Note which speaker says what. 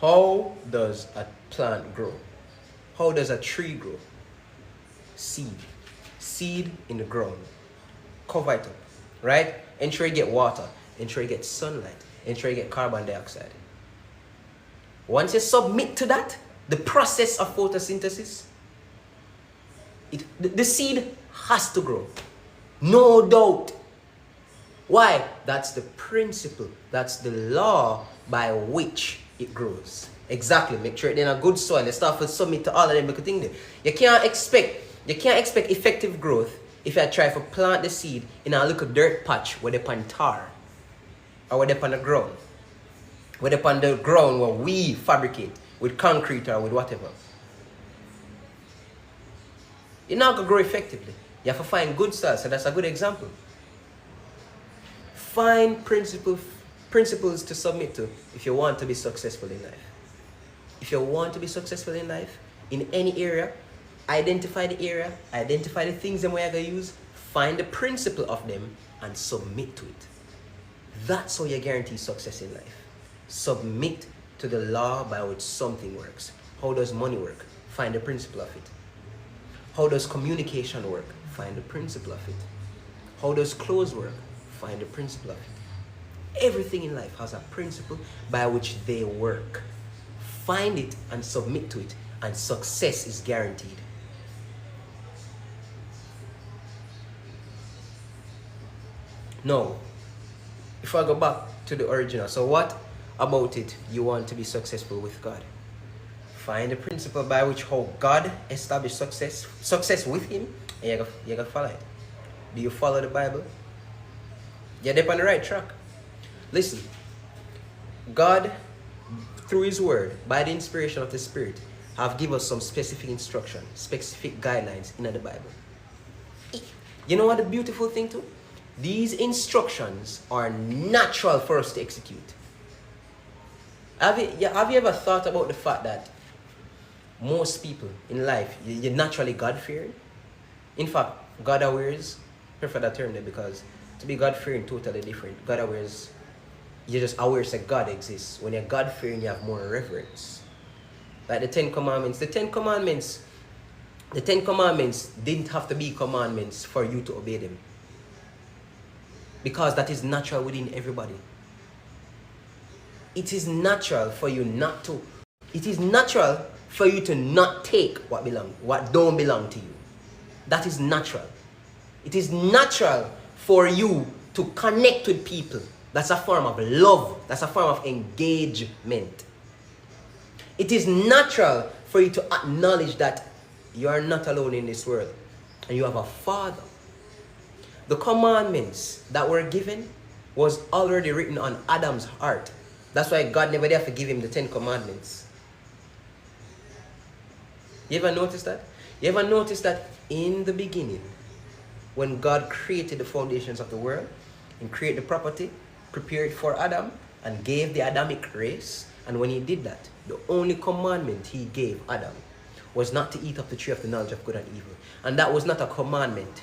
Speaker 1: How does a plant grow? How does a tree grow? Seed. Seed in the ground. Cover it up, right? Ensure you get water. Ensure you get sunlight. Ensure you get carbon dioxide. Once you submit to that, the process of photosynthesis, the seed has to grow. No doubt. Why? That's the principle. That's the law by which it grows. Exactly. Make sure it's in a good soil. You start to submit to all of them because thing there. You can't expect effective growth if you try to plant the seed in a little dirt patch where they pan tar. Or where they pan the ground. Where they pan the ground where we fabricate with concrete or with whatever. You're not going to grow effectively. You have to find good soil. So that's a good example. Find principles to submit to if you want to be successful in life. If you want to be successful in life, in any area, identify the area, identify the things that we're going to use, find the principle of them, and submit to it. That's how you guarantee success in life. Submit to the law by which something works. How does money work? Find the principle of it. How does communication work? Find the principle of it. How does clothes work? Find the principle of it. Everything in life has a principle by which they work. Find it and submit to it, and success is guaranteed. Now, if I go back to the original, so what about it you want to be successful with God? Find the principle by which how God established success with Him, and you're going to follow it. Do you follow the Bible? You're on the right track. Listen, God, through His Word, by the inspiration of the Spirit, have given us some specific instruction, specific guidelines in the Bible. You know what the beautiful thing too? These instructions are natural for us to execute. Have you ever thought about the fact that most people in life, you're naturally God-fearing? In fact, God-awares, I prefer that term there because to be God-fearing totally different. God-awares, you're just aware that God exists. When you're God-fearing, you have more reverence. Like the Ten Commandments. The Ten Commandments didn't have to be commandments for you to obey them. Because that is natural within everybody. It is natural for you not to. It is natural for you to not take what don't belong to you. That is natural. It is natural for you to connect with people. That's a form of love. That's a form of engagement. It is natural for you to acknowledge that you are not alone in this world and you have a Father. The commandments that were given was already written on Adam's heart. That's why God never did to give him the 10 Commandments. You ever notice that? You ever notice that in the beginning, when God created the foundations of the world and created the property, prepared for Adam, and gave the Adamic race, and when He did that, the only commandment He gave Adam was not to eat of the tree of the knowledge of good and evil. And that was not a commandment